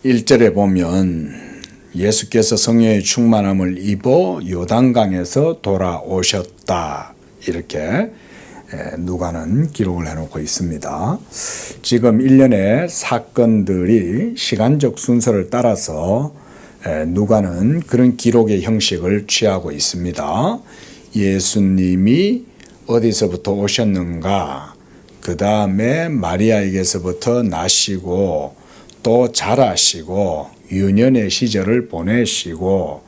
1절에 보면 예수께서 성령의 충만함을 입어 요단강에서 돌아오셨다. 이렇게 누가는 기록을 해놓고 있습니다. 지금 일련의 사건들이 시간적 순서를 따라서 누가는 그런 기록의 형식을 취하고 있습니다. 예수님이 어디서부터 오셨는가, 그 다음에 마리아에게서부터 나시고 또 자라시고 유년의 시절을 보내시고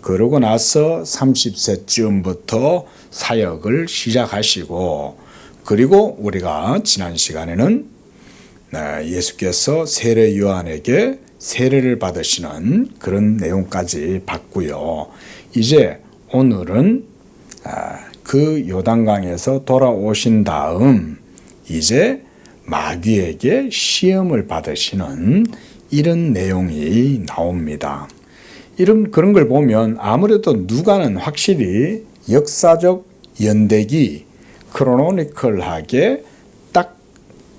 그러고 나서 30세쯤부터 사역을 시작하시고, 그리고 우리가 지난 시간에는 예수께서 세례 요한에게 세례를 받으시는 그런 내용까지 봤고요. 이제 오늘은 그 요단강에서 돌아오신 다음 이제 마귀에게 시험을 받으시는 이런 내용이 나옵니다. 그런 걸 보면 아무래도 누가는 확실히 역사적 연대기, 크로노니컬하게 딱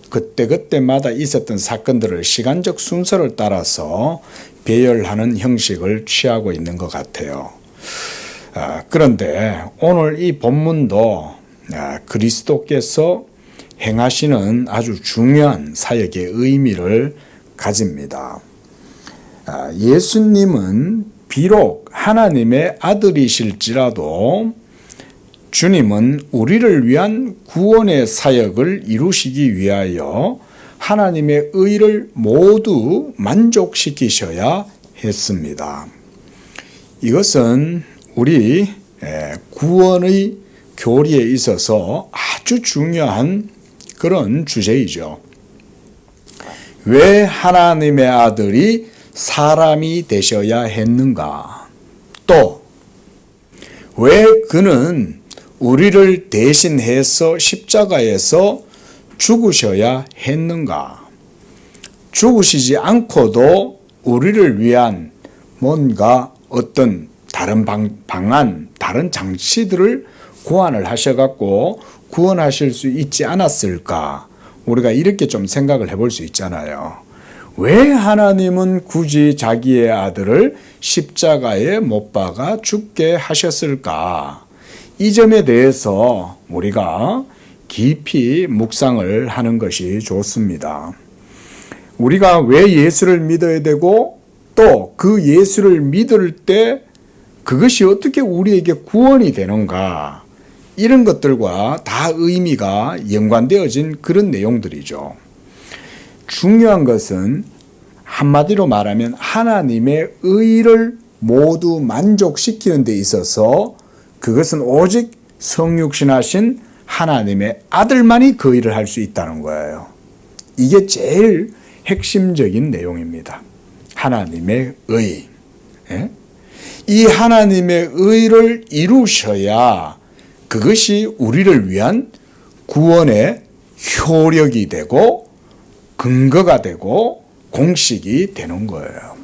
그때그때마다 있었던 사건들을 시간적 순서를 따라서 배열하는 형식을 취하고 있는 것 같아요. 그런데 오늘 이 본문도 그리스도께서 행하시는 아주 중요한 사역의 의미를 가집니다. 예수님은 비록 하나님의 아들이실지라도 주님은 우리를 위한 구원의 사역을 이루시기 위하여 하나님의 의를 모두 만족시키셔야 했습니다. 이것은 우리 구원의 교리에 있어서 아주 중요한 그런 주제이죠. 왜 하나님의 아들이 사람이 되셔야 했는가? 또 왜 그는 우리를 대신해서 십자가에서 죽으셔야 했는가? 죽으시지 않고도 우리를 위한 뭔가 어떤 다른 방안, 다른 장치들을 고안을 하셔갖고 구원하실 수 있지 않았을까? 우리가 이렇게 좀 생각을 해볼 수 있잖아요. 왜 하나님은 굳이 자기의 아들을 십자가에 못 박아 죽게 하셨을까? 이 점에 대해서 우리가 깊이 묵상을 하는 것이 좋습니다. 우리가 왜 예수를 믿어야 되고 또 그 예수를 믿을 때 그것이 어떻게 우리에게 구원이 되는가, 이런 것들과 다 의미가 연관되어진 그런 내용들이죠. 중요한 것은 한마디로 말하면 하나님의 의를 모두 만족시키는 데 있어서 그것은 오직 성육신하신 하나님의 아들만이 그 일을 할 수 있다는 거예요. 이게 제일 핵심적인 내용입니다. 하나님의 의. 이 하나님의 의를 이루셔야 그것이 우리를 위한 구원의 효력이 되고 근거가 되고 공식이 되는 거예요.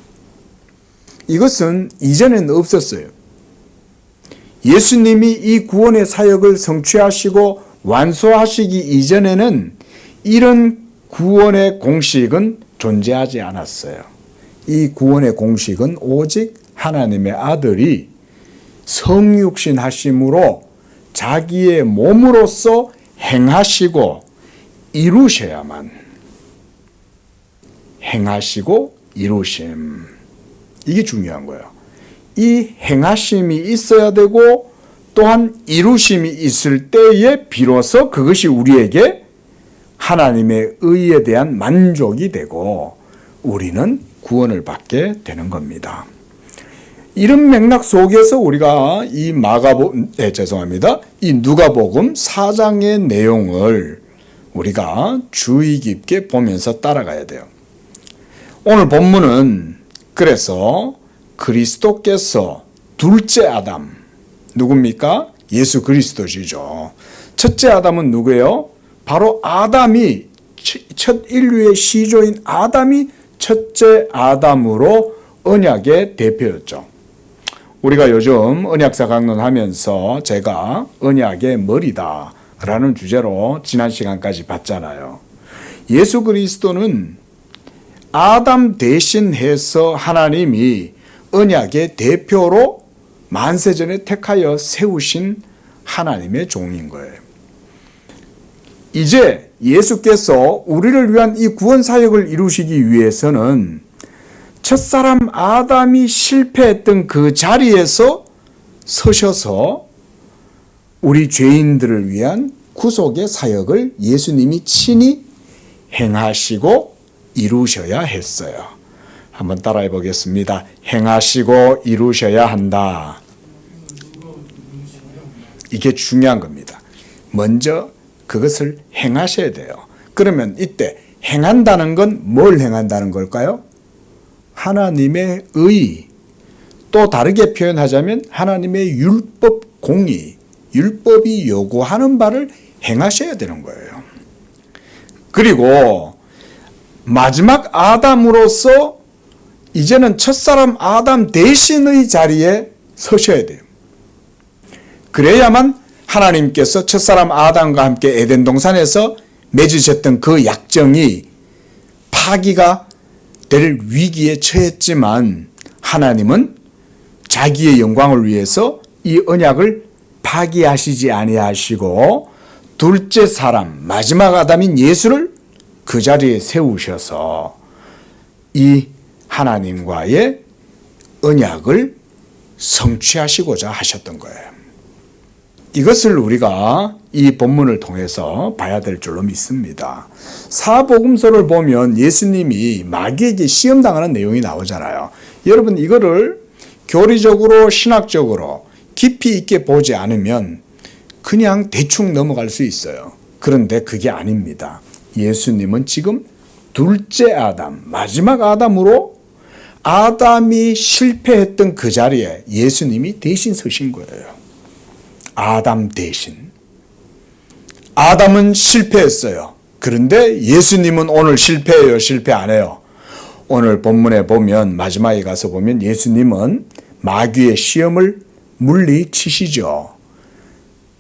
이것은 이전에는 없었어요. 예수님이 이 구원의 사역을 성취하시고 완수하시기 이전에는 이런 구원의 공식은 존재하지 않았어요. 이 구원의 공식은 오직 하나님의 아들이 성육신 하심으로 자기의 몸으로서 행하시고 이루셔야만, 행하시고 이루심, 이게 중요한 거예요. 이 행하심이 있어야 되고 또한 이루심이 있을 때에 비로소 그것이 우리에게 하나님의 의에 대한 만족이 되고 우리는 구원을 받게 되는 겁니다. 이런 맥락 속에서 우리가 이 이 누가복음 4장의 내용을 우리가 주의 깊게 보면서 따라가야 돼요. 오늘 본문은 그래서 그리스도께서 둘째 아담, 누굽니까? 예수 그리스도시죠. 첫째 아담은 누구예요? 바로 아담이, 첫 인류의 시조인 아담이 첫째 아담으로 언약의 대표였죠. 우리가 요즘 언약사 강론하면서 제가 언약의 머리다 라는 주제로 지난 시간까지 봤잖아요. 예수 그리스도는 아담 대신해서 하나님이 언약의 대표로 만세전에 택하여 세우신 하나님의 종인 거예요. 이제 예수께서 우리를 위한 이 구원 사역을 이루시기 위해서는 첫사람 아담이 실패했던 그 자리에서 서셔서 우리 죄인들을 위한 구속의 사역을 예수님이 친히 행하시고 이루셔야 했어요. 한번 따라해 보겠습니다. 행하시고 이루셔야 한다. 이게 중요한 겁니다. 먼저 그것을 행하셔야 돼요. 그러면 이때 행한다는 건 뭘 행한다는 걸까요? 하나님의 의, 또 다르게 표현하자면 하나님의 율법 공의, 율법이 요구하는 바를 행하셔야 되는 거예요. 그리고 마지막 아담으로서 이제는 첫사람 아담 대신의 자리에 서셔야 돼요. 그래야만 하나님께서 첫사람 아담과 함께 에덴 동산에서 맺으셨던 그 약정이 파기가 될 위기에 처했지만 하나님은 자기의 영광을 위해서 이 언약을 파기하시지 아니하시고 둘째 사람, 마지막 아담인 예수를 그 자리에 세우셔서 이 하나님과의 언약을 성취하시고자 하셨던 거예요. 이것을 우리가 이 본문을 통해서 봐야 될 줄로 믿습니다. 사복음서를 보면 예수님이 마귀에게 시험당하는 내용이 나오잖아요. 여러분 이거를 교리적으로 신학적으로 깊이 있게 보지 않으면 그냥 대충 넘어갈 수 있어요. 그런데 그게 아닙니다. 예수님은 지금 둘째 아담, 마지막 아담으로 아담이 실패했던 그 자리에 예수님이 대신 서신 거예요. 아담 대신. 아담은 실패했어요. 그런데 예수님은 오늘 실패해요? 실패 안 해요? 오늘 본문에 보면 마지막에 가서 보면 예수님은 마귀의 시험을 물리치시죠.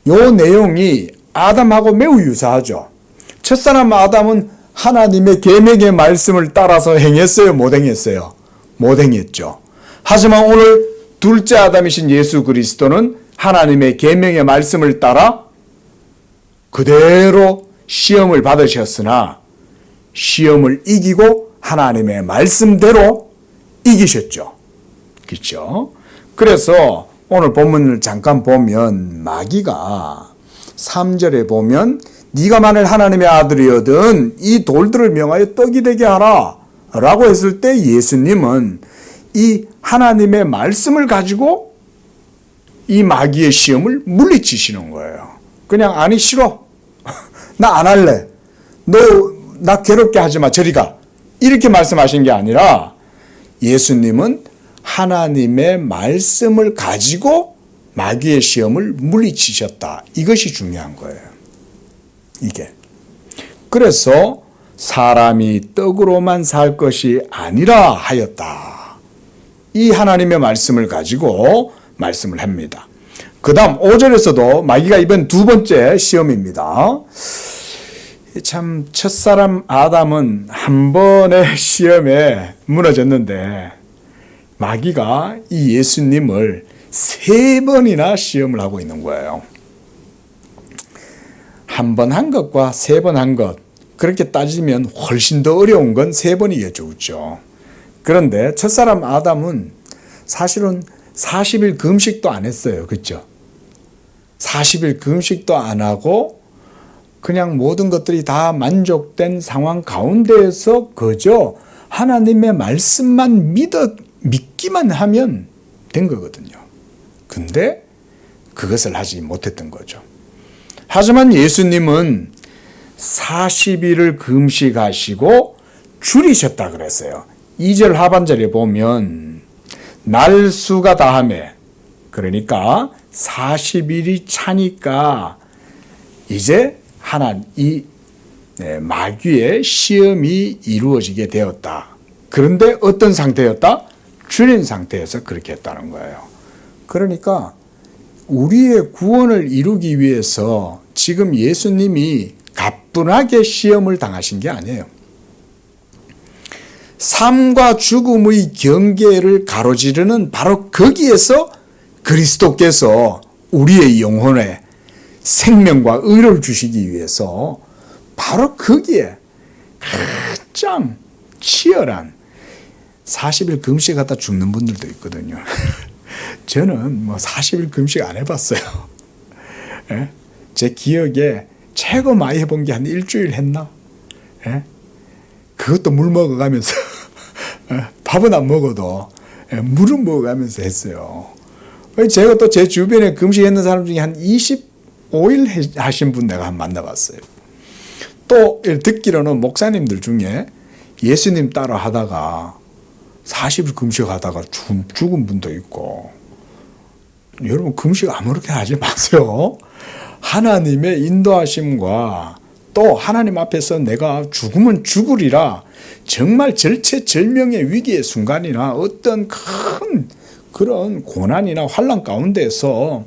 요 내용이 아담하고 매우 유사하죠. 첫사람 아담은 하나님의 계명의 말씀을 따라서 행했어요? 못 행했어요? 못 행했죠. 하지만 오늘 둘째 아담이신 예수 그리스도는 하나님의 계명의 말씀을 따라 그대로 시험을 받으셨으나 시험을 이기고 하나님의 말씀대로 이기셨죠. 그렇죠? 그래서 오늘 본문을 잠깐 보면 마귀가 3절에 보면 네가 만일 하나님의 아들이거든 이 돌들을 명하여 떡이 되게 하라 라고 했을 때 예수님은 이 하나님의 말씀을 가지고 이 마귀의 시험을 물리치시는 거예요. 그냥 아니 싫어. 나 안 할래. 너 나 괴롭게 하지 마. 저리 가. 이렇게 말씀하신 게 아니라 예수님은 하나님의 말씀을 가지고 마귀의 시험을 물리치셨다. 이것이 중요한 거예요. 이게. 그래서 사람이 떡으로만 살 것이 아니라 하였다. 이 하나님의 말씀을 가지고 말씀을 합니다. 그 다음 5절에서도 마귀가 이번 두 번째 시험입니다. 참 첫사람 아담은 한 번의 시험에 무너졌는데 마귀가 이 예수님을 3번이나 시험을 하고 있는 거예요. 한 번 한 것과 3번 한 것, 그렇게 따지면 훨씬 더 어려운 건 3번이겠죠. 그렇죠? 그런데 첫사람 아담은 사실은 40일 금식도 안 했어요. 그렇죠? 40일 금식도 안 하고 그냥 모든 것들이 다 만족된 상황 가운데에서 그저 하나님의 말씀만 믿기만 하면 된 거거든요. 근데 그것을 하지 못했던 거죠. 하지만 예수님은 40일을 금식하시고 줄이셨다 그랬어요. 2절 하반절에 보면 날수가 다하매, 그러니까 40일이 차니까 이제 이 마귀의 시험이 이루어지게 되었다. 그런데 어떤 상태였다? 줄인 상태에서 그렇게 했다는 거예요. 그러니까 우리의 구원을 이루기 위해서 지금 예수님이 가뿐하게 시험을 당하신 게 아니에요. 삶과 죽음의 경계를 가로지르는 바로 거기에서 그리스도께서 우리의 영혼에 생명과 의를 주시기 위해서 바로 거기에 가장 치열한 40일 금식하다 죽는 분들도 있거든요. 저는 40일 금식 안 해봤어요. 예? 제 기억에 최고 많이 해본 게 한 일주일 했나? 예? 그것도 물 먹어가면서 밥은 안 먹어도 물은 먹어가면서 했어요. 제가 또 제 주변에 금식했는 사람 중에 한 25일 하신 분 내가 한 만나봤어요. 또 듣기로는 목사님들 중에 예수님 따라 하다가 40일 금식하다가 죽은 분도 있고. 여러분 금식 아무렇게 하지 마세요. 하나님의 인도하심과 또 하나님 앞에서 내가 죽으면 죽으리라 정말 절체절명의 위기의 순간이나 어떤 큰 그런 고난이나 환난 가운데서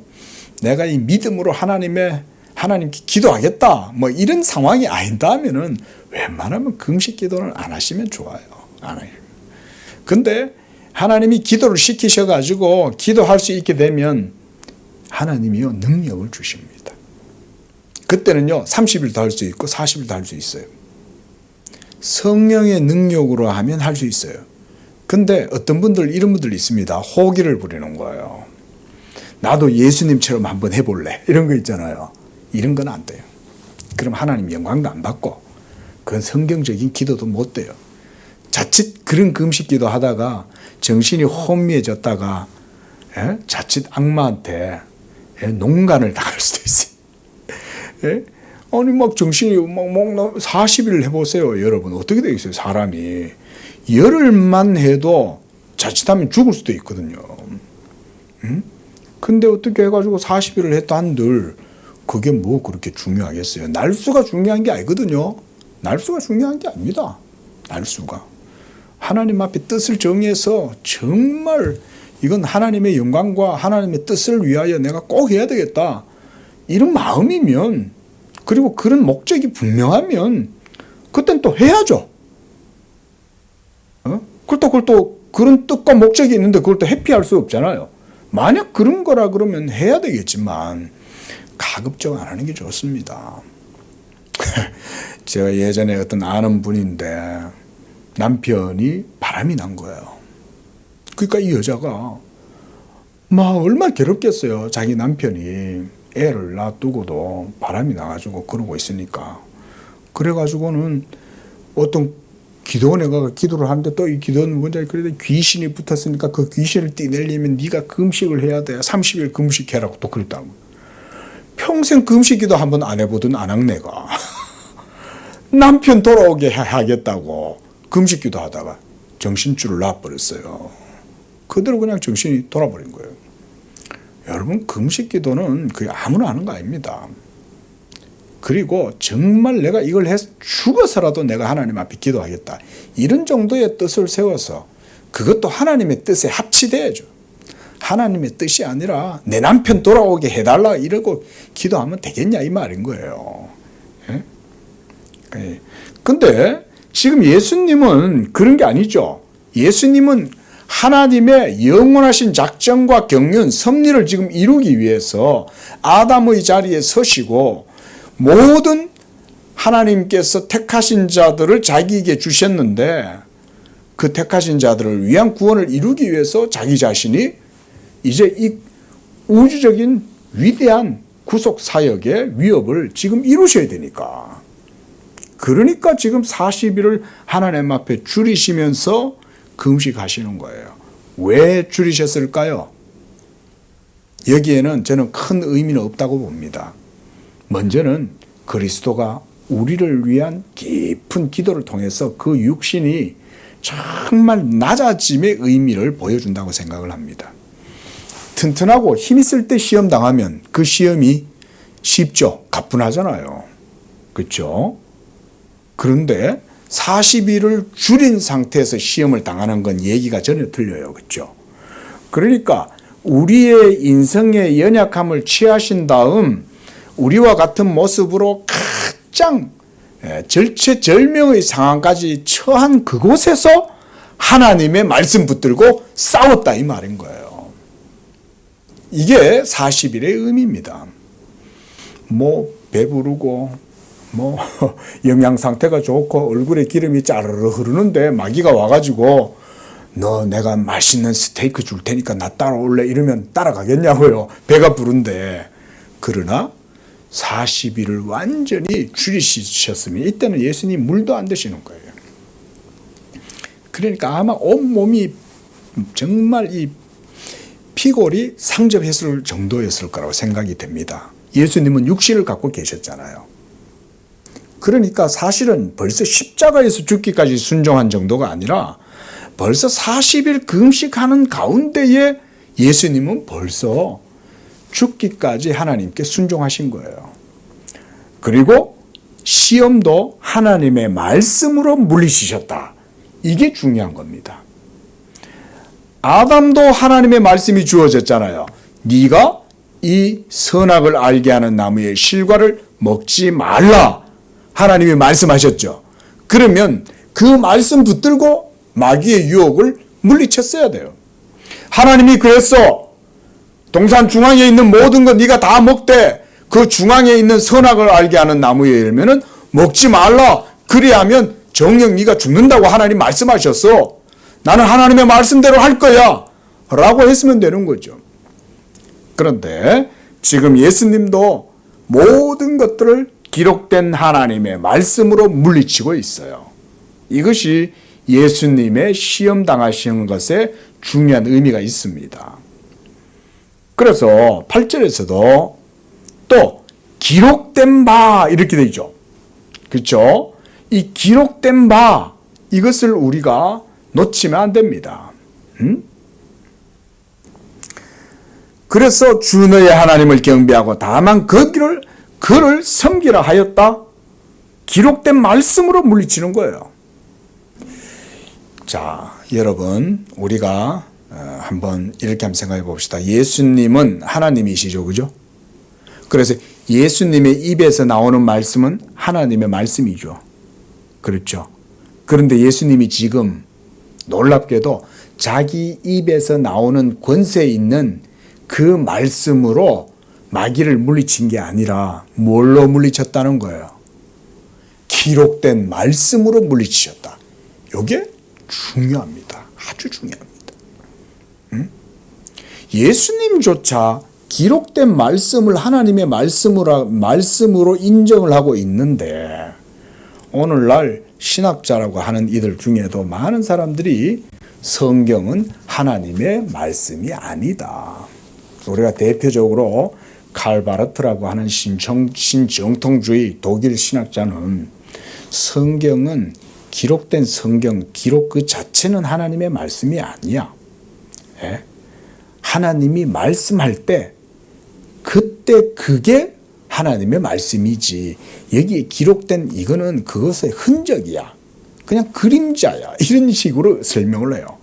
내가 이 믿음으로 하나님께 기도하겠다 이런 상황이 아닌다면은 웬만하면 금식 기도는 안 하시면 좋아요. 안 해요. 근데 하나님이 기도를 시키셔가지고 기도할 수 있게 되면 하나님이요 능력을 주십니다. 그때는요 30일도 할 수 있고 40일도 할 수 있어요. 성령의 능력으로 하면 할 수 있어요. 근데 어떤 분들 이런 분들 있습니다. 호기를 부리는 거예요. 나도 예수님처럼 한번 해볼래 이런 거 있잖아요. 이런 건 안 돼요. 그럼 하나님 영광도 안 받고 그건 성경적인 기도도 못 돼요. 자칫 그런 금식 기도 하다가 정신이 혼미해졌다가 자칫 악마한테 농간을 당할 수도 있어요. 아니 막 정신이 막 40일 해보세요. 여러분 어떻게 되겠어요? 사람이 열흘만 해도 자칫하면 죽을 수도 있거든요. 근데 어떻게 해가지고 40일을 했다 한들 그게 뭐 그렇게 중요하겠어요? 날수가 중요한 게 아니거든요. 날수가 중요한 게 아닙니다. 날수가. 하나님 앞에 뜻을 정해서 정말 이건 하나님의 영광과 하나님의 뜻을 위하여 내가 꼭 해야 되겠다. 이런 마음이면 그리고 그런 목적이 분명하면 그땐 또 해야죠. 그걸 또 그런 뜻과 목적이 있는데 그걸 또 회피할 수 없잖아요. 만약 그런 거라 그러면 해야 되겠지만 가급적 안 하는 게 좋습니다. 제가 예전에 어떤 아는 분인데 남편이 바람이 난 거예요. 그러니까 이 여자가 막 얼마나 괴롭겠어요. 자기 남편이 애를 놔두고도 바람이 나가지고 그러고 있으니까. 그래가지고는 어떤 기도원에 가서 기도를 하는데 또 이 기도원 원장이 그래도 귀신이 붙었으니까 그 귀신을 떼내려면 네가 금식을 해야 돼. 30일 금식해라고 또 그랬다고. 평생 금식기도 한번 안 해보던 아낙네가 남편 돌아오게 하겠다고 금식기도 하다가 정신줄을 놔버렸어요. 그대로 그냥 정신이 돌아버린 거예요. 여러분 금식기도는 그게 아무나 하는 거 아닙니다. 그리고 정말 내가 이걸 해서 죽어서라도 내가 하나님 앞에 기도하겠다. 이런 정도의 뜻을 세워서 그것도 하나님의 뜻에 합치돼야죠. 하나님의 뜻이 아니라 내 남편 돌아오게 해달라 이러고 기도하면 되겠냐 이 말인 거예요. 근데 지금 예수님은 그런 게 아니죠. 예수님은 하나님의 영원하신 작정과 경륜, 섭리를 지금 이루기 위해서 아담의 자리에 서시고 모든 하나님께서 택하신 자들을 자기에게 주셨는데 그 택하신 자들을 위한 구원을 이루기 위해서 자기 자신이 이제 이 우주적인 위대한 구속 사역의 위협을 지금 이루셔야 되니까. 그러니까 지금 40일을 하나님 앞에 줄이시면서 금식하시는 거예요. 왜 줄이셨을까요? 여기에는 저는 큰 의미는 없다고 봅니다. 먼저는 그리스도가 우리를 위한 깊은 기도를 통해서 그 육신이 정말 낮아짐의 의미를 보여준다고 생각을 합니다. 튼튼하고 힘있을 때 시험 당하면 그 시험이 쉽죠. 가뿐하잖아요. 그렇죠? 그런데 40일을 줄인 상태에서 시험을 당하는 건 얘기가 전혀 틀려요. 그렇죠? 그러니까 우리의 인성의 연약함을 취하신 다음 우리와 같은 모습으로 가장 절체절명의 상황까지 처한 그곳에서 하나님의 말씀 붙들고 싸웠다 이 말인 거예요. 이게 40일의 의미입니다. 배부르고 영양 상태가 좋고 얼굴에 기름이 짜르르 흐르는데 마귀가 와가지고 너 내가 맛있는 스테이크 줄 테니까 나 따라올래 이러면 따라가겠냐고요. 배가 부른데. 그러나 40일을 완전히 줄이셨으면 이때는 예수님 물도 안 드시는 거예요. 그러니까 아마 온몸이 정말 이 피골이 상접했을 정도였을 거라고 생각이 됩니다. 예수님은 육신을 갖고 계셨잖아요. 그러니까 사실은 벌써 십자가에서 죽기까지 순종한 정도가 아니라 벌써 40일 금식하는 가운데에 예수님은 벌써 죽기까지 하나님께 순종하신 거예요. 그리고 시험도 하나님의 말씀으로 물리치셨다. 이게 중요한 겁니다. 아담도 하나님의 말씀이 주어졌잖아요. 네가 이 선악을 알게 하는 나무의 실과를 먹지 말라. 하나님이 말씀하셨죠. 그러면 그 말씀 붙들고 마귀의 유혹을 물리쳤어야 돼요. 하나님이 그랬어. 동산 중앙에 있는 모든 것 네가 다 먹되 그 중앙에 있는 선악을 알게 하는 나무의 열매는 먹지 말라. 그리하면 정녕 네가 죽는다고 하나님 말씀하셨어. 나는 하나님의 말씀대로 할 거야. 라고 했으면 되는 거죠. 그런데 지금 예수님도 모든 것들을 기록된 하나님의 말씀으로 물리치고 있어요. 이것이 예수님의 시험 당하시는 것에 중요한 의미가 있습니다. 그래서 8절에서도 또 기록된 바 이렇게 되죠. 그렇죠? 이 기록된 바 이것을 우리가 놓치면 안 됩니다. 그래서 주 너의 하나님을 경배하고 다만 그를 섬기라 하였다. 기록된 말씀으로 물리치는 거예요. 자, 여러분 우리가 한번 이렇게 한번 생각해 봅시다. 예수님은 하나님이시죠, 그죠? 그래서 예수님의 입에서 나오는 말씀은 하나님의 말씀이죠. 그렇죠? 그런데 예수님이 지금 놀랍게도 자기 입에서 나오는 권세 있는 그 말씀으로 마귀를 물리친 게 아니라 뭘로 물리쳤다는 거예요? 기록된 말씀으로 물리치셨다. 이게 중요합니다. 아주 중요합니다. 예수님조차 기록된 말씀을 하나님의 말씀으로 인정을 하고 있는데 오늘날 신학자라고 하는 이들 중에도 많은 사람들이 성경은 하나님의 말씀이 아니다. 우리가 대표적으로 칼바르트라고 하는 신정통주의 독일 신학자는 성경은 기록된 성경, 기록 그 자체는 하나님의 말씀이 아니야. 예? 하나님이 말씀할 때 그때 그게 하나님의 말씀이지 여기에 기록된 이거는 그것의 흔적이야. 그냥 그림자야. 이런 식으로 설명을 해요.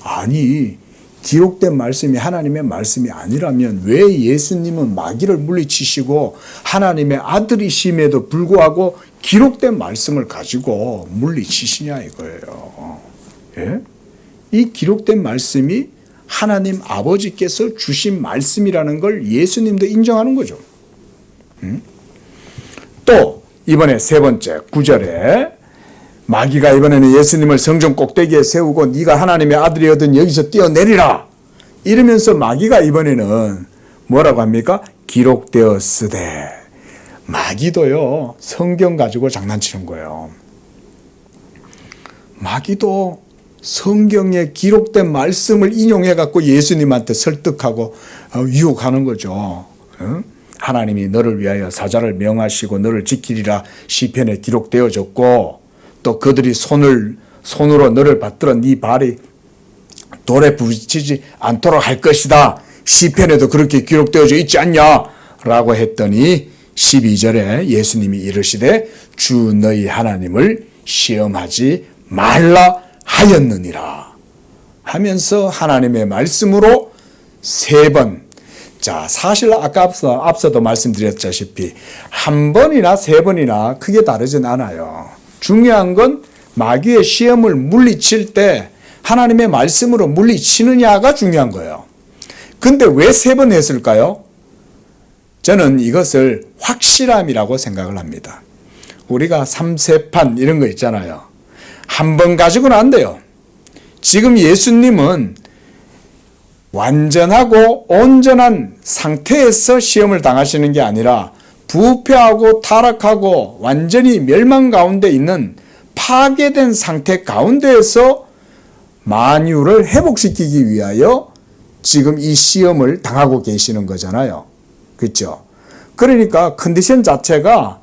아니 기록된 말씀이 하나님의 말씀이 아니라면 왜 예수님은 마귀를 물리치시고 하나님의 아들이심에도 불구하고 기록된 말씀을 가지고 물리치시냐 이거예요. 예? 이 기록된 말씀이 하나님 아버지께서 주신 말씀이라는 걸 예수님도 인정하는 거죠. 또 이번에 세 번째 9절에 마귀가 이번에는 예수님을 성전 꼭대기에 세우고 네가 하나님의 아들이거든 여기서 뛰어내리라 이러면서 마귀가 이번에는 뭐라고 합니까? 기록되었으되. 마귀도요 성경 가지고 장난치는 거예요. 마귀도 성경에 기록된 말씀을 인용해 갖고 예수님한테 설득하고 유혹하는 거죠. 하나님이 너를 위하여 사자를 명하시고 너를 지키리라 시편에 기록되어졌고 또 그들이 손으로 너를 받들어 네 발이 돌에 부딪히지 않도록 할 것이다. 시편에도 그렇게 기록되어져 있지 않냐? 라고 했더니 12절에 예수님이 이르시되 주 너희 하나님을 시험하지 말라 하였느니라 하면서 하나님의 말씀으로 세 번. 자, 사실 아까 앞서도 말씀드렸다시피 한 번이나 세 번이나 크게 다르진 않아요. 중요한 건 마귀의 시험을 물리칠 때 하나님의 말씀으로 물리치느냐가 중요한 거예요. 근데 왜 3번 했을까요? 저는 이것을 확실함이라고 생각을 합니다. 우리가 3세판 이런 거 있잖아요. 한 번 가지고는 안 돼요. 지금 예수님은 완전하고 온전한 상태에서 시험을 당하시는 게 아니라 부패하고 타락하고 완전히 멸망 가운데 있는 파괴된 상태 가운데에서 만유를 회복시키기 위하여 지금 이 시험을 당하고 계시는 거잖아요. 그렇죠? 그러니까 컨디션 자체가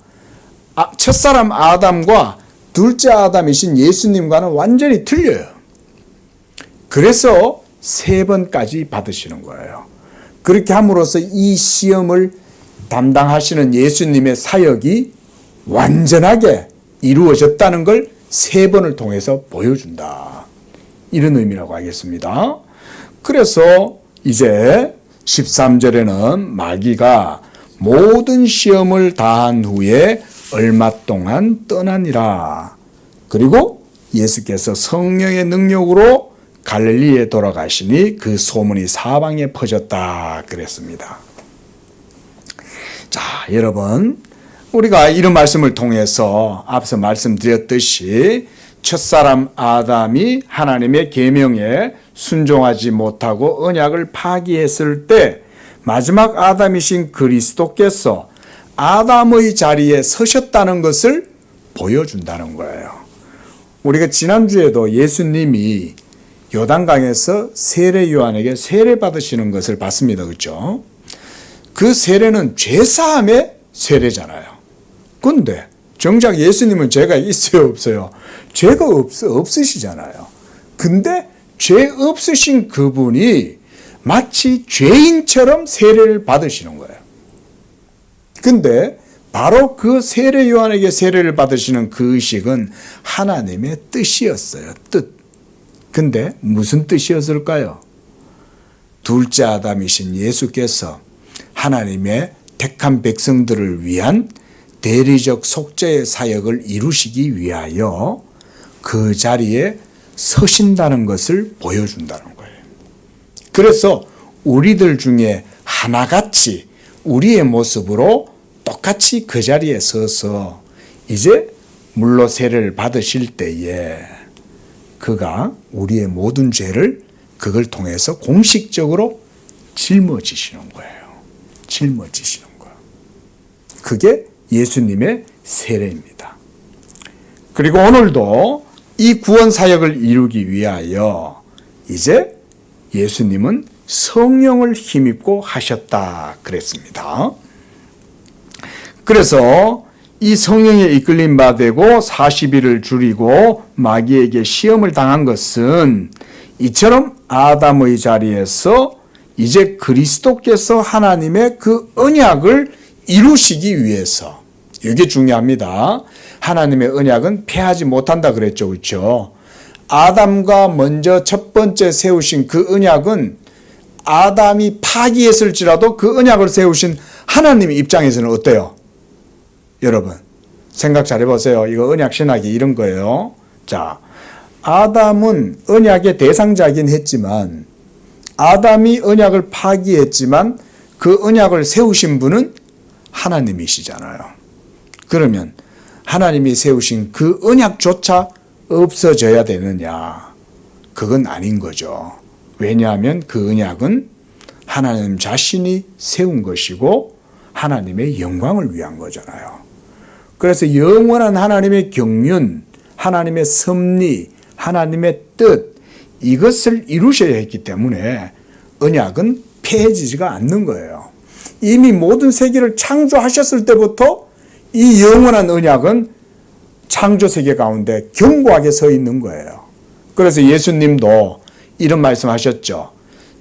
첫사람 아담과 둘째 아담이신 예수님과는 완전히 틀려요. 그래서 3번까지 받으시는 거예요. 그렇게 함으로써 이 시험을 담당하시는 예수님의 사역이 완전하게 이루어졌다는 걸 3번을 통해서 보여준다. 이런 의미라고 하겠습니다. 그래서 이제 13절에는 마귀가 모든 시험을 다한 후에 얼마 동안 떠나니라. 그리고 예수께서 성령의 능력으로 갈릴리에 돌아가시니 그 소문이 사방에 퍼졌다 그랬습니다. 자, 여러분, 우리가 이런 말씀을 통해서 앞서 말씀드렸듯이 첫사람 아담이 하나님의 계명에 순종하지 못하고 언약을 파기했을 때 마지막 아담이신 그리스도께서 아담의 자리에 서셨다는 것을 보여준다는 거예요. 우리가 지난주에도 예수님이 요단강에서 세례 요한에게 세례 받으시는 것을 봤습니다. 그렇죠? 그 세례는 죄사함의 세례잖아요. 근데 정작 예수님은 죄가 있어요, 없어요? 죄가 없으시잖아요. 근데 죄 없으신 그분이 마치 죄인처럼 세례를 받으시는 거예요. 근데 바로 그 세례 요한에게 세례를 받으시는 그 의식은 하나님의 뜻이었어요. 뜻. 근데 무슨 뜻이었을까요? 둘째 아담이신 예수께서 하나님의 택한 백성들을 위한 대리적 속죄의 사역을 이루시기 위하여 그 자리에 서신다는 것을 보여준다는 거예요. 그래서 우리들 중에 하나같이 우리의 모습으로 똑같이 그 자리에 서서 이제 물로 세례를 받으실 때에 그가 우리의 모든 죄를 그걸 통해서 공식적으로 짊어지시는 거예요. 짊어지시는 거예요. 그게 예수님의 세례입니다. 그리고 오늘도 이 구원 사역을 이루기 위하여 이제 예수님은 성령을 힘입고 하셨다 그랬습니다. 그래서 이 성령에 이끌림 바 되고 40일을 줄이고 마귀에게 시험을 당한 것은 이처럼 아담의 자리에서 이제 그리스도께서 하나님의 그 언약을 이루시기 위해서, 이게 중요합니다. 하나님의 언약은 폐하지 못한다 그랬죠. 그렇죠? 아담과 먼저 첫 번째 세우신 그 언약은 아담이 파기했을지라도 그 언약을 세우신 하나님 입장에서는 어때요? 여러분 생각 잘 해보세요. 이거 언약 신학이 이런 거예요. 자, 아담은 언약의 대상자이긴 했지만 아담이 언약을 파기했지만 그 언약을 세우신 분은 하나님이시잖아요. 그러면 하나님이 세우신 그 언약조차 없어져야 되느냐? 그건 아닌 거죠. 왜냐하면 그 언약은 하나님 자신이 세운 것이고 하나님의 영광을 위한 거잖아요. 그래서 영원한 하나님의 경륜, 하나님의 섭리, 하나님의 뜻, 이것을 이루셔야 했기 때문에 언약은 폐해지지가 않는 거예요. 이미 모든 세계를 창조하셨을 때부터 이 영원한 언약은 창조 세계 가운데 견고하게 서 있는 거예요. 그래서 예수님도 이런 말씀하셨죠.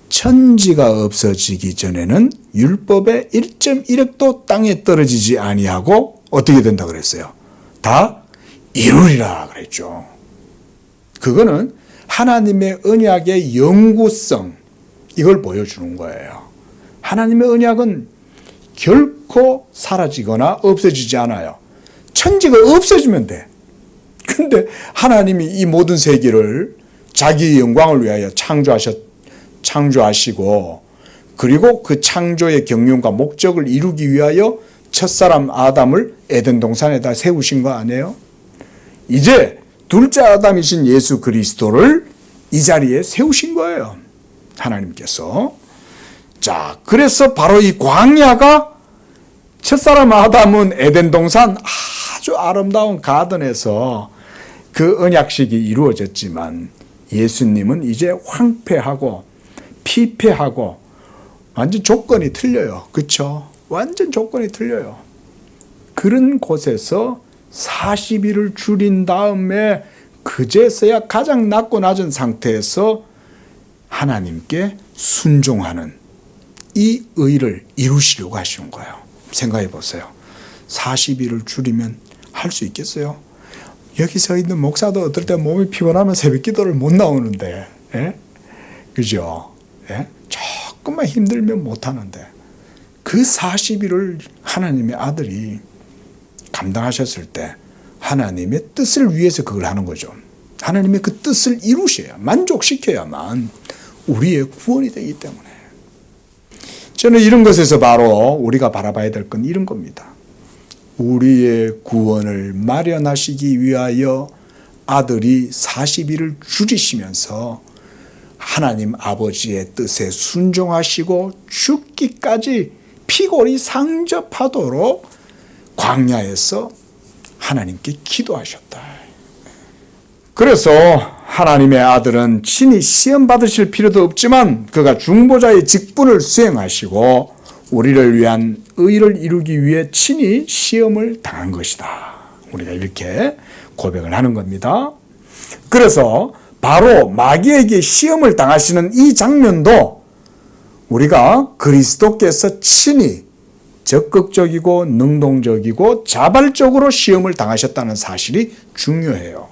천지가 없어지기 전에는 율법의 1.1획도 땅에 떨어지지 아니하고 어떻게 된다 그랬어요? 다 이루리라 그랬죠. 그거는 하나님의 언약의 영구성, 이걸 보여주는 거예요. 하나님의 언약은 결코 사라지거나 없어지지 않아요. 천지가 없어지면 돼. 근데 하나님이 이 모든 세계를 자기의 영광을 위하여 창조하시고 그리고 그 창조의 경륜과 목적을 이루기 위하여 첫사람 아담을 에덴 동산에다 세우신 거 아니에요? 이제 둘째 아담이신 예수 그리스도를 이 자리에 세우신 거예요. 하나님께서. 자, 그래서 바로 이 광야가 첫사람 아담은 에덴 동산 아주 아름다운 가든에서 그 언약식이 이루어졌지만 예수님은 이제 황폐하고 피폐하고 완전 조건이 틀려요. 그렇죠? 완전 조건이 틀려요. 그런 곳에서 40일을 줄인 다음에 그제서야 가장 낮고 낮은 상태에서 하나님께 순종하는 이 의를 이루시려고 하시는 거예요. 생각해 보세요. 40일을 줄이면 할 수 있겠어요? 여기 서 있는 목사도 어떨 때 몸이 피곤하면 새벽 기도를 못 나오는데, 예? 그죠? 예? 조금만 힘들면 못 하는데, 그 40일을 하나님의 아들이 감당하셨을 때, 하나님의 뜻을 위해서 그걸 하는 거죠. 하나님의 그 뜻을 이루셔야, 만족시켜야만 우리의 구원이 되기 때문에. 저는 이런 것에서 바로 우리가 바라봐야 될 건 이런 겁니다. 우리의 구원을 마련하시기 위하여 아들이 40일을 줄이시면서 하나님 아버지의 뜻에 순종하시고 죽기까지 피골이 상접하도록 광야에서 하나님께 기도하셨다. 그래서 하나님의 아들은 친히 시험 받으실 필요도 없지만 그가 중보자의 직분을 수행하시고 우리를 위한 의를 이루기 위해 친히 시험을 당한 것이다. 우리가 이렇게 고백을 하는 겁니다. 그래서 바로 마귀에게 시험을 당하시는 이 장면도 우리가 그리스도께서 친히 적극적이고 능동적이고 자발적으로 시험을 당하셨다는 사실이 중요해요.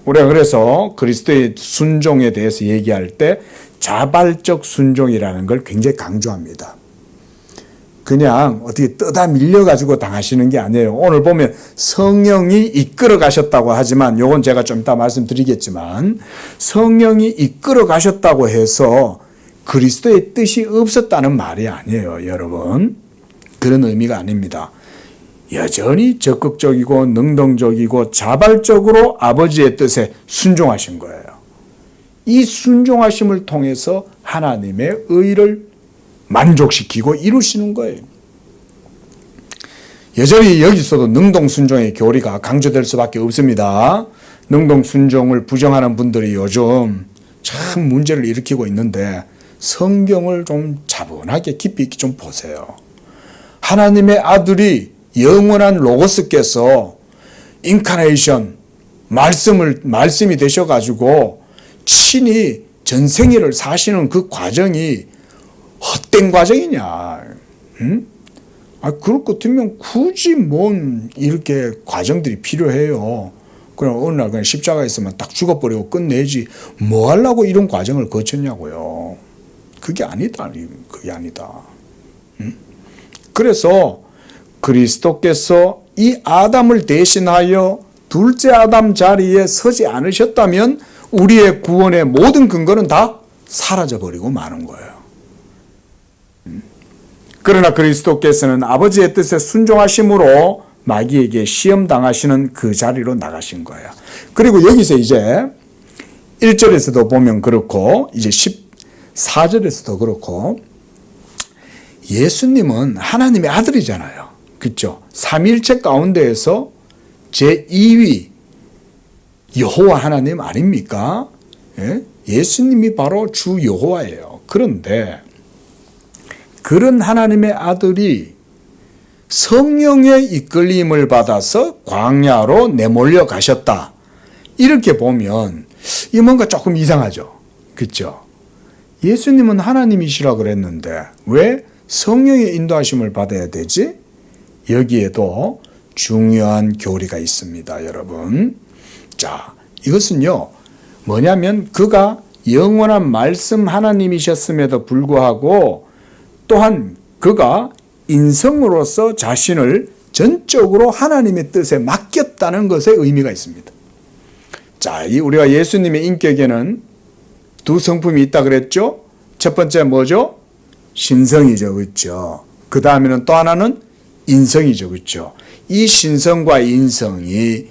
우리가 그래서 그리스도의 순종에 대해서 얘기할 때 자발적 순종이라는 걸 굉장히 강조합니다. 그냥 어떻게 떠다 밀려가지고 당하시는 게 아니에요. 오늘 보면 성령이 이끌어 가셨다고 하지만 이건 제가 좀 이따 말씀드리겠지만 성령이 이끌어 가셨다고 해서 그리스도의 뜻이 없었다는 말이 아니에요. 여러분. 그런 의미가 아닙니다. 여전히 적극적이고 능동적이고 자발적으로 아버지의 뜻에 순종하신 거예요. 이 순종하심을 통해서 하나님의 의를 만족시키고 이루시는 거예요. 여전히 여기서도 능동순종의 교리가 강조될 수밖에 없습니다. 능동순종을 부정하는 분들이 요즘 참 문제를 일으키고 있는데 성경을 좀 차분하게 깊이 있게 좀 보세요. 하나님의 아들이 영원한 로고스께서 인카네이션 말씀이 되셔가지고 친히 전생애를 사시는 그 과정이 헛된 과정이냐? 응? 그럴 것 같으면 굳이 뭔 이렇게 과정들이 필요해요. 그냥 어느 날 그냥 십자가에 있으면 딱 죽어버리고 끝내지. 뭐 하려고 이런 과정을 거쳤냐고요. 그게 아니다. 그게 아니다. 응? 그래서 그리스도께서 이 아담을 대신하여 둘째 아담 자리에 서지 않으셨다면 우리의 구원의 모든 근거는 다 사라져버리고 마는 거예요. 그러나 그리스도께서는 아버지의 뜻에 순종하심으로 마귀에게 시험당하시는 그 자리로 나가신 거예요. 그리고 여기서 이제 1절에서도 보면 그렇고 이제 14절에서도 그렇고 예수님은 하나님의 아들이잖아요. 그렇죠? 삼위일체 가운데에서 제2위 여호와 하나님 아닙니까? 예? 예수님이 바로 주 여호와예요. 그런데 그런 하나님의 아들이 성령의 이끌림을 받아서 광야로 내몰려 가셨다. 이렇게 보면 이 뭔가 조금 이상하죠. 그렇죠? 예수님은 하나님이시라 그랬는데 왜 성령의 인도하심을 받아야 되지? 여기에도 중요한 교리가 있습니다, 여러분. 자, 이것은요, 뭐냐면 그가 영원한 말씀 하나님이셨음에도 불구하고 또한 그가 인성으로서 자신을 전적으로 하나님의 뜻에 맡겼다는 것에 의미가 있습니다. 자, 우리가 예수님의 인격에는 두 성품이 있다 그랬죠? 첫 번째 뭐죠? 신성이죠. 그렇죠? 그 다음에는 또 하나는 인성이죠. 그렇죠? 이 신성과 인성이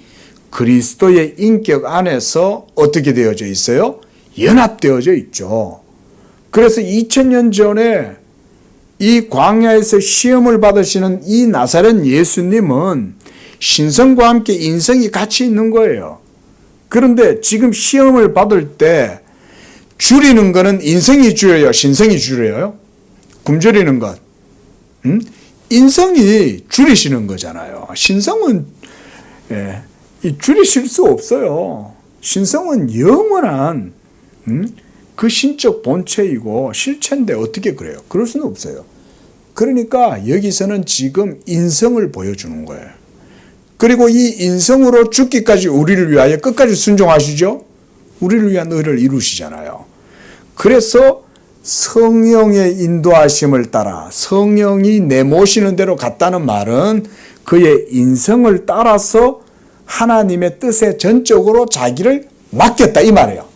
그리스도의 인격 안에서 어떻게 되어져 있어요? 연합되어져 있죠. 그래서 2000년 전에 이 광야에서 시험을 받으시는 이 나사렛 예수님은 신성과 함께 인성이 같이 있는 거예요. 그런데 지금 시험을 받을 때 줄이는 거는 인성이 줄여요? 신성이 줄여요? 굶주리는 것. 인성이 줄이시는 거잖아요. 신성은 줄이실 수 없어요. 신성은 영원한 그 신적 본체이고 실체인데 어떻게 그래요? 그럴 수는 없어요. 그러니까 여기서는 지금 인성을 보여주는 거예요. 그리고 이 인성으로 죽기까지 우리를 위하여 끝까지 순종하시죠? 우리를 위한 의를 이루시잖아요. 그래서 성령의 인도하심을 따라 성령이 내모시는 대로 갔다는 말은 그의 인성을 따라서 하나님의 뜻에 전적으로 자기를 맡겼다 이 말이에요.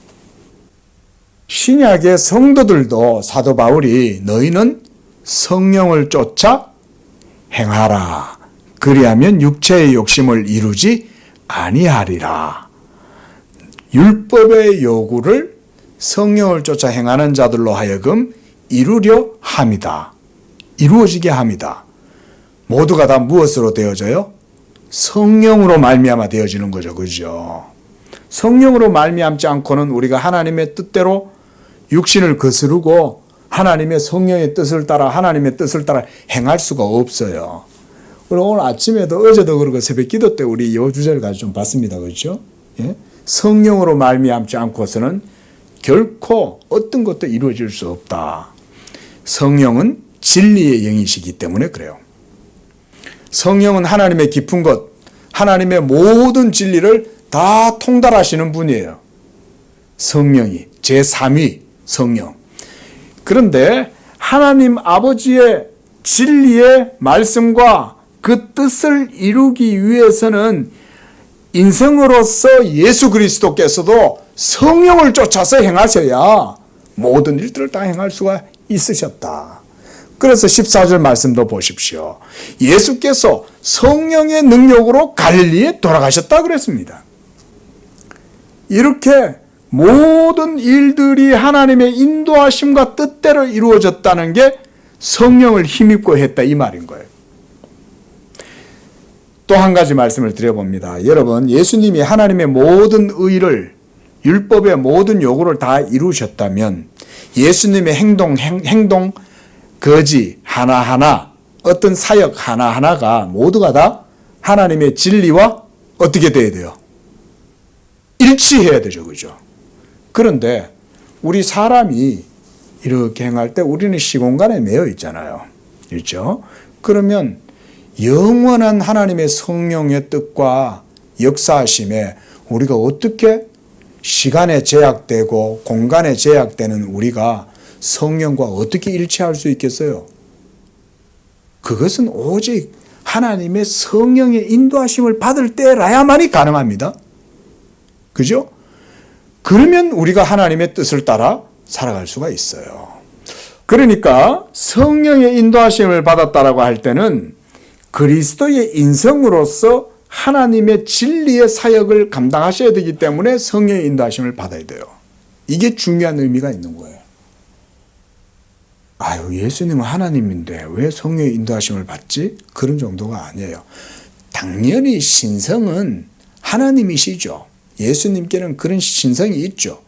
신약의 성도들도 사도 바울이 너희는 성령을 쫓아 행하라. 그리하면 육체의 욕심을 이루지 아니하리라. 율법의 요구를 성령을 쫓아 행하는 자들로 하여금 이루려 함이다. 이루어지게 합니다. 모두가 다 무엇으로 되어져요? 성령으로 말미암아 되어지는 거죠. 그죠? 성령으로 말미암지 않고는 우리가 하나님의 뜻대로 육신을 거스르고 하나님의 성령의 뜻을 따라 하나님의 뜻을 따라 행할 수가 없어요. 그리고 오늘 아침에도 어제도 그러고 새벽 기도 때 우리 이 주제를 가지고 좀 봤습니다. 그렇죠? 예? 성령으로 말미암지 않고서는 결코 어떤 것도 이루어질 수 없다. 성령은 진리의 영이시기 때문에 그래요. 성령은 하나님의 깊은 것, 하나님의 모든 진리를 다 통달하시는 분이에요. 성령이 제3위 성령. 그런데 하나님 아버지의 진리의 말씀과 그 뜻을 이루기 위해서는 인성으로서 예수 그리스도께서도 성령을 쫓아서 행하셔야 모든 일들을 다 행할 수가 있으셨다. 그래서 14절 말씀도 보십시오. 예수께서 성령의 능력으로 갈릴리에 돌아가셨다 그랬습니다. 이렇게 모든 일들이 하나님의 인도하심과 뜻대로 이루어졌다는 게 성령을 힘입고 했다 이 말인 거예요. 또 한 가지 말씀을 드려봅니다. 여러분, 예수님이 하나님의 모든 의를 율법의 모든 요구를 다 이루셨다면 예수님의 행동 거지 하나하나 어떤 사역 하나하나가 모두가 다 하나님의 진리와 어떻게 돼야 돼요? 일치해야 되죠. 그죠? 그런데 우리 사람이 이렇게 행할 때 우리는 시공간에 매여 있잖아요. 그렇죠? 그러면 영원한 하나님의 성령의 뜻과 역사하심에 우리가 어떻게 시간에 제약되고 공간에 제약되는 우리가 성령과 어떻게 일치할 수 있겠어요? 그것은 오직 하나님의 성령의 인도하심을 받을 때라야만이 가능합니다. 그죠? 그러면 우리가 하나님의 뜻을 따라 살아갈 수가 있어요. 그러니까 성령의 인도하심을 받았다라고 할 때는 그리스도의 인성으로서 하나님의 진리의 사역을 감당하셔야 되기 때문에 성령의 인도하심을 받아야 돼요. 이게 중요한 의미가 있는 거예요. 아유, 예수님은 하나님인데 왜 성령의 인도하심을 받지? 그런 정도가 아니에요. 당연히 신성은 하나님이시죠. 예수님께는 그런 신성이 있죠.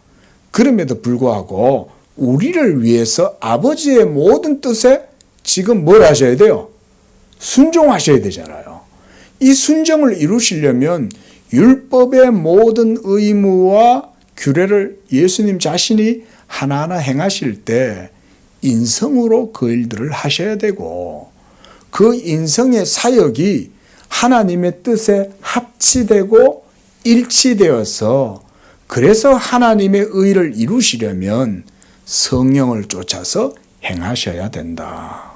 그럼에도 불구하고 우리를 위해서 아버지의 모든 뜻에 지금 뭘 하셔야 돼요? 순종하셔야 되잖아요. 이 순종을 이루시려면 율법의 모든 의무와 규례를 예수님 자신이 하나하나 행하실 때 인성으로 그 일들을 하셔야 되고 그 인성의 사역이 하나님의 뜻에 합치되고 일치되어서 그래서 하나님의 의를 이루시려면 성령을 쫓아서 행하셔야 된다.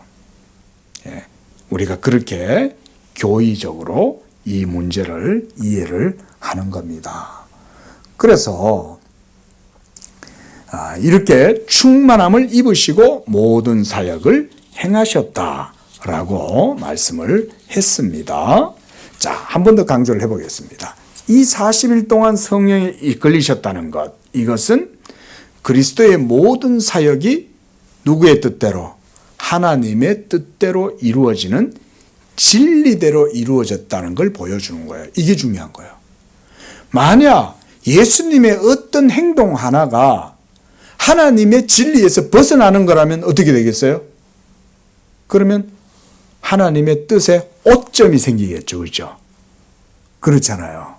예, 우리가 그렇게 교의적으로 이 문제를 이해를 하는 겁니다. 그래서 이렇게 충만함을 입으시고 모든 사역을 행하셨다라고 말씀을 했습니다. 자, 한 번 더 강조를 해보겠습니다. 이 40일 동안 성령에 이끌리셨다는 것, 이것은 그리스도의 모든 사역이 누구의 뜻대로? 하나님의 뜻대로 이루어지는 진리대로 이루어졌다는 걸 보여주는 거예요. 이게 중요한 거예요. 만약 예수님의 어떤 행동 하나가 하나님의 진리에서 벗어나는 거라면 어떻게 되겠어요? 그러면 하나님의 뜻에 오점이 생기겠죠. 그렇죠? 그렇잖아요.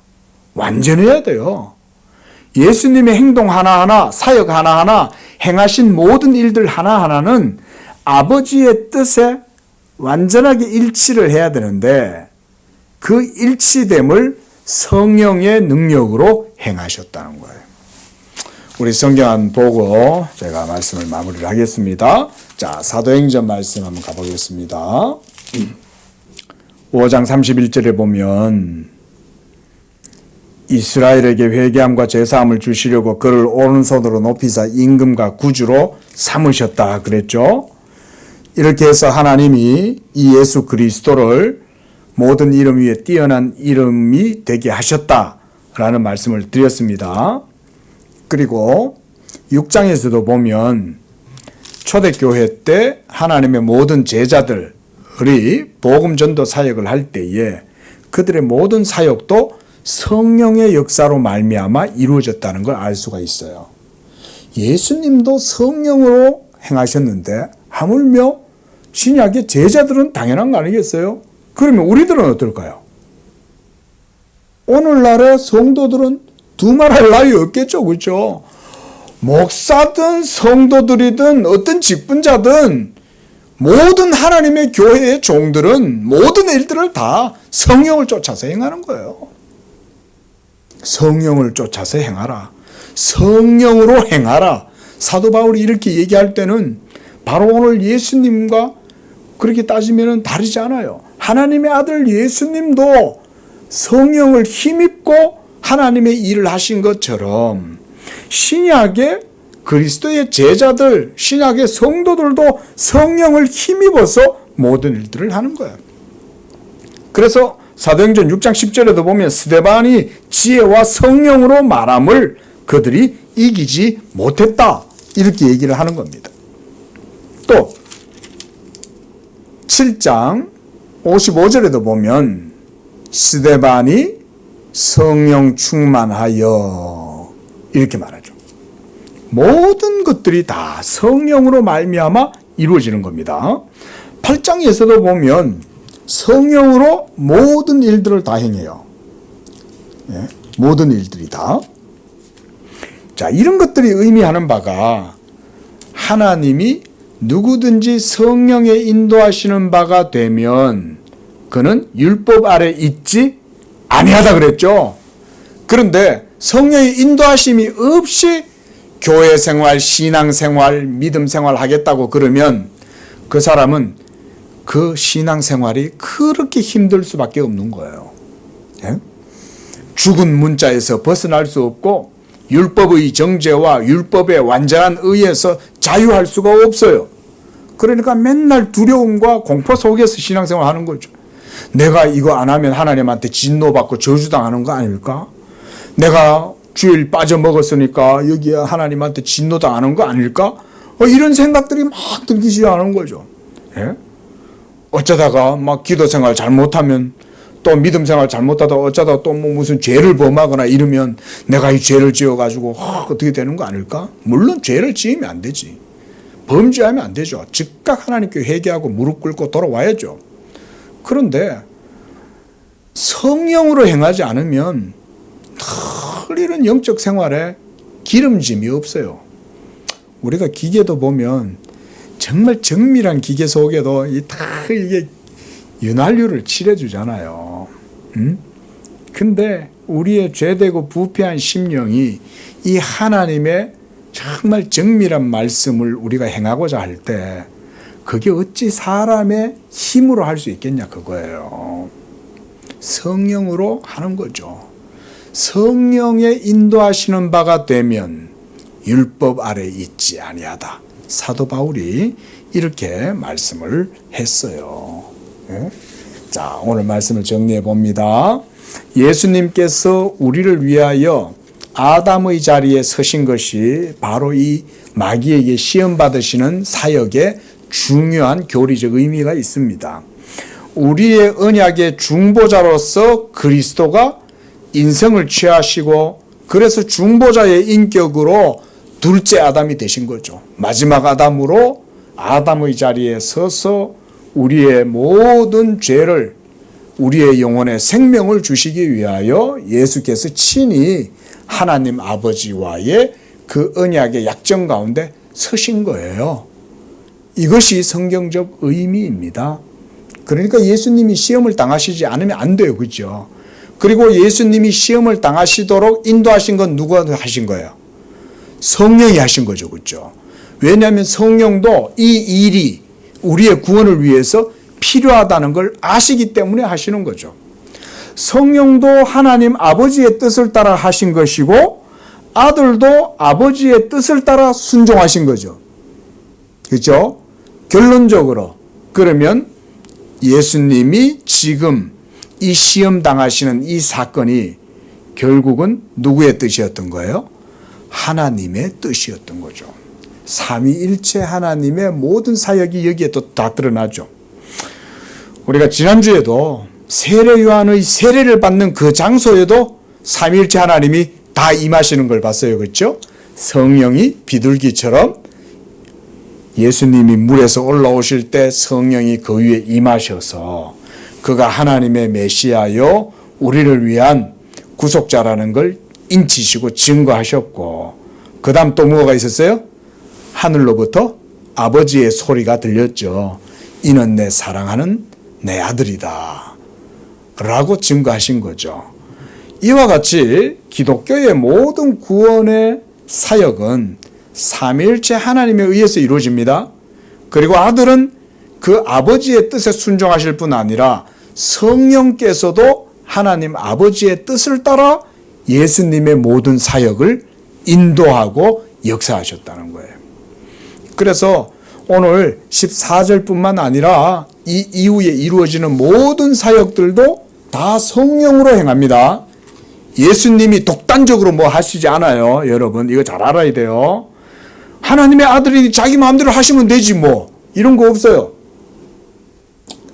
완전해야 돼요. 예수님의 행동 하나하나, 사역 하나하나, 행하신 모든 일들 하나하나는 아버지의 뜻에 완전하게 일치를 해야 되는데 그 일치됨을 성령의 능력으로 행하셨다는 거예요. 우리 성경 보고 제가 말씀을 마무리를 하겠습니다. 자, 사도행전 말씀 한번 가보겠습니다. 5장 31절에 보면 이스라엘에게 회개함과 제사함을 주시려고 그를 오른손으로 높이사 임금과 구주로 삼으셨다 그랬죠. 이렇게 해서 하나님이 이 예수 그리스도를 모든 이름 위에 뛰어난 이름이 되게 하셨다라는 말씀을 드렸습니다. 그리고 6장에서도 보면 초대교회 때 하나님의 모든 제자들이 복음 전도 사역을 할 때에 그들의 모든 사역도 성령의 역사로 말미암아 이루어졌다는 걸 알 수가 있어요. 예수님도 성령으로 행하셨는데 하물며 신약의 제자들은 당연한 거 아니겠어요? 그러면 우리들은 어떨까요? 오늘날의 성도들은 두말할 나위 없겠죠. 그렇죠? 목사든 성도들이든 어떤 직분자든 모든 하나님의 교회의 종들은 모든 일들을 다 성령을 쫓아서 행하는 거예요. 성령을 쫓아서 행하라. 성령으로 행하라. 사도 바울이 이렇게 얘기할 때는 바로 오늘 예수님과 그렇게 따지면 다르지 않아요. 하나님의 아들 예수님도 성령을 힘입고 하나님의 일을 하신 것처럼 신약의 그리스도의 제자들, 신약의 성도들도 성령을 힘입어서 모든 일들을 하는 거예요. 그래서 사도행전 6장 10절에도 보면 스데반이 지혜와 성령으로 말함을 그들이 이기지 못했다. 이렇게 얘기를 하는 겁니다. 또 7장 55절에도 보면 스데반이 성령 충만하여 이렇게 말하죠. 모든 것들이 다 성령으로 말미암아 이루어지는 겁니다. 8장에서도 보면 성령으로 모든 일들을 다 행해요. 예, 모든 일들이 다. 자, 이런 것들이 의미하는 바가 하나님이 누구든지 성령에 인도하시는 바가 되면 그는 율법 아래 있지 아니하다 그랬죠. 그런데 성령의 인도하심이 없이 교회 생활, 신앙 생활, 믿음 생활 하겠다고 그러면 그 사람은 그 신앙 생활이 그렇게 힘들 수밖에 없는 거예요. 예? 죽은 문자에서 벗어날 수 없고 율법의 정죄와 율법의 완전한 의에서 자유할 수가 없어요. 그러니까 맨날 두려움과 공포 속에서 신앙생활 하는 거죠. 내가 이거 안 하면 하나님한테 진노받고 저주당하는 거 아닐까? 내가 주일 빠져먹었으니까 여기에 하나님한테 진노당하는 거 아닐까? 이런 생각들이 막 들기 시작하는 거죠. 예? 어쩌다가 막 기도생활 잘못하면 또 믿음생활 잘못하다 어쩌다 또 뭐 무슨 죄를 범하거나 이러면 내가 이 죄를 지어가지고 어떻게 되는 거 아닐까? 물론 죄를 지으면 안 되지. 범죄하면 안 되죠. 즉각 하나님께 회개하고 무릎 꿇고 돌아와야죠. 그런데 성령으로 행하지 않으면 이런 영적 생활에 기름짐이 없어요. 우리가 기계도 보면 정말 정밀한 기계 속에도 이게 윤활유를 칠해주잖아요. 근데 우리의 죄되고 부패한 심령이 이 하나님의 정말 정밀한 말씀을 우리가 행하고자 할 때 그게 어찌 사람의 힘으로 할 수 있겠냐 그거예요. 성령으로 하는 거죠. 성령의 인도하시는 바가 되면 율법 아래 있지 아니하다. 사도 바울이 이렇게 말씀을 했어요. 자, 오늘 말씀을 정리해 봅니다. 예수님께서 우리를 위하여 아담의 자리에 서신 것이 바로 이 마귀에게 시험 받으시는 사역의 중요한 교리적 의미가 있습니다. 우리의 언약의 중보자로서 그리스도가 인성을 취하시고 그래서 중보자의 인격으로 둘째 아담이 되신 거죠. 마지막 아담으로 아담의 자리에 서서 우리의 모든 죄를, 우리의 영혼에 생명을 주시기 위하여 예수께서 친히 하나님 아버지와의 그 언약의 약정 가운데 서신 거예요. 이것이 성경적 의미입니다. 그러니까 예수님이 시험을 당하시지 않으면 안 돼요. 그죠? 그리고 예수님이 시험을 당하시도록 인도하신 건 누가 하신 거예요? 성령이 하신 거죠. 그죠? 왜냐하면 성령도 이 일이 우리의 구원을 위해서 필요하다는 걸 아시기 때문에 하시는 거죠. 성령도 하나님 아버지의 뜻을 따라 하신 것이고 아들도 아버지의 뜻을 따라 순종하신 거죠. 그렇죠? 결론적으로 그러면 예수님이 지금 이 시험 당하시는 이 사건이 결국은 누구의 뜻이었던 거예요? 하나님의 뜻이었던 거죠. 삼위일체 하나님의 모든 사역이 여기에 또 다 드러나죠. 우리가 지난주에도 세례 요한의 세례를 받는 그 장소에도 삼위일체 하나님이 다 임하시는 걸 봤어요. 그렇죠? 성령이 비둘기처럼 예수님이 물에서 올라오실 때 성령이 그 위에 임하셔서 그가 하나님의 메시아요 우리를 위한 구속자라는 걸 인치시고 증거하셨고 그 다음 또 뭐가 있었어요? 하늘로부터 아버지의 소리가 들렸죠. 이는 내 사랑하는 내 아들이다 라고 증거하신 거죠. 이와 같이 기독교의 모든 구원의 사역은 삼위일체 하나님에 의해서 이루어집니다. 그리고 아들은 그 아버지의 뜻에 순종하실 뿐 아니라 성령께서도 하나님 아버지의 뜻을 따라 예수님의 모든 사역을 인도하고 역사하셨다는 거예요. 그래서 오늘 14절뿐만 아니라 이 이후에 이루어지는 모든 사역들도 다 성령으로 행합니다. 예수님이 독단적으로 뭐 하시지 않아요. 여러분 이거 잘 알아야 돼요. 하나님의 아들이 자기 마음대로 하시면 되지 뭐 이런 거 없어요.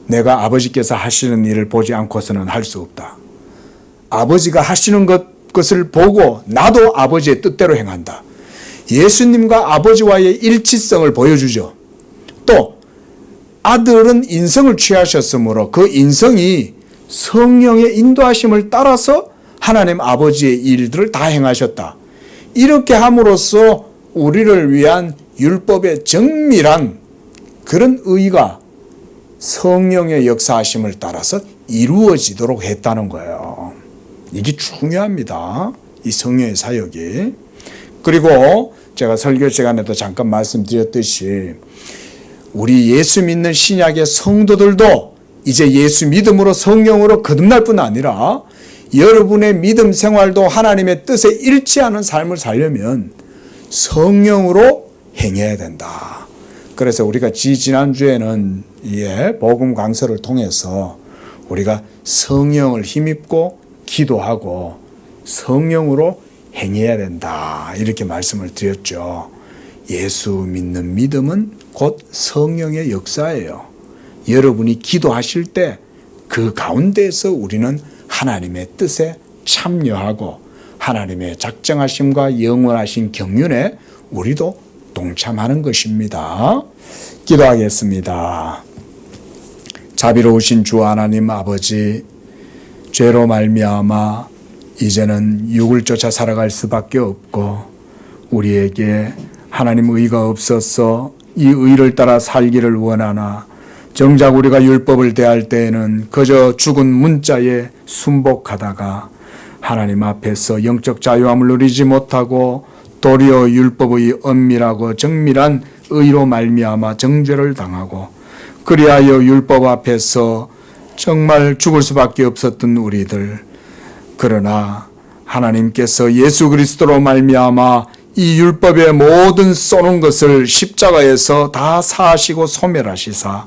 내가 아버지께서 하시는 일을 보지 않고서는 할 수 없다. 아버지가 하시는 것을 보고 나도 아버지의 뜻대로 행한다. 예수님과 아버지와의 일치성을 보여주죠. 또 아들은 인성을 취하셨으므로 그 인성이 성령의 인도하심을 따라서 하나님 아버지의 일들을 다 행하셨다. 이렇게 함으로써 우리를 위한 율법의 정밀한 그런 의가 성령의 역사하심을 따라서 이루어지도록 했다는 거예요. 이게 중요합니다. 이 성령의 사역이. 그리고 제가 설교 시간에도 잠깐 말씀드렸듯이 우리 예수 믿는 신약의 성도들도 이제 예수 믿음으로 성령으로 거듭날 뿐 아니라 여러분의 믿음 생활도 하나님의 뜻에 일치하는 삶을 살려면 성령으로 행해야 된다. 그래서 우리가 지난주에는 복음 강서를 통해서 우리가 성령을 힘입고 기도하고 성령으로 행해야 된다. 이렇게 말씀을 드렸죠. 예수 믿는 믿음은 곧 성령의 역사예요. 여러분이 기도하실 때 그 가운데에서 우리는 하나님의 뜻에 참여하고 하나님의 작정하심과 영원하신 경륜에 우리도 동참하는 것입니다. 기도하겠습니다. 자비로우신 주 하나님 아버지, 죄로 말미암아 이제는 육을 쫓아 살아갈 수밖에 없고 우리에게 하나님 의가 없어서 이 의를 따라 살기를 원하나 정작 우리가 율법을 대할 때에는 그저 죽은 문자에 순복하다가 하나님 앞에서 영적 자유함을 누리지 못하고 도리어 율법의 엄밀하고 정밀한 의로 말미암아 정죄를 당하고 그리하여 율법 앞에서 정말 죽을 수밖에 없었던 우리들, 그러나 하나님께서 예수 그리스도로 말미암아 이 율법의 모든 쏘는 것을 십자가에서 다 사하시고 소멸하시사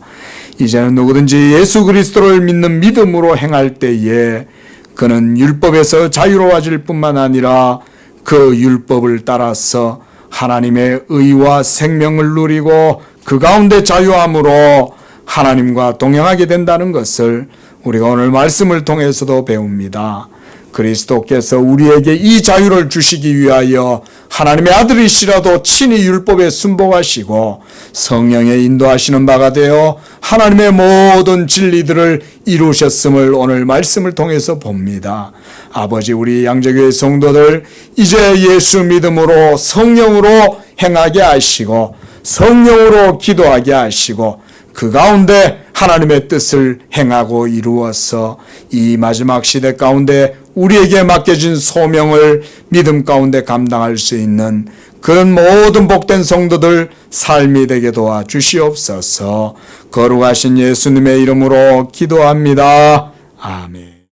이제는 누구든지 예수 그리스도를 믿는 믿음으로 행할 때에 그는 율법에서 자유로워질 뿐만 아니라 그 율법을 따라서 하나님의 의와 생명을 누리고 그 가운데 자유함으로 하나님과 동행하게 된다는 것을 우리가 오늘 말씀을 통해서도 배웁니다. 그리스도께서 우리에게 이 자유를 주시기 위하여 하나님의 아들이시라도 친히 율법에 순복하시고 성령의 인도하시는 바가 되어 하나님의 모든 진리들을 이루셨음을 오늘 말씀을 통해서 봅니다. 아버지, 우리 양재교회 성도들 이제 예수 믿음으로 성령으로 행하게 하시고 성령으로 기도하게 하시고 그 가운데 하나님의 뜻을 행하고 이루어서 이 마지막 시대 가운데 우리에게 맡겨진 소명을 믿음 가운데 감당할 수 있는 그런 모든 복된 성도들 삶이 되게 도와 주시옵소서. 거룩하신 예수님의 이름으로 기도합니다. 아멘.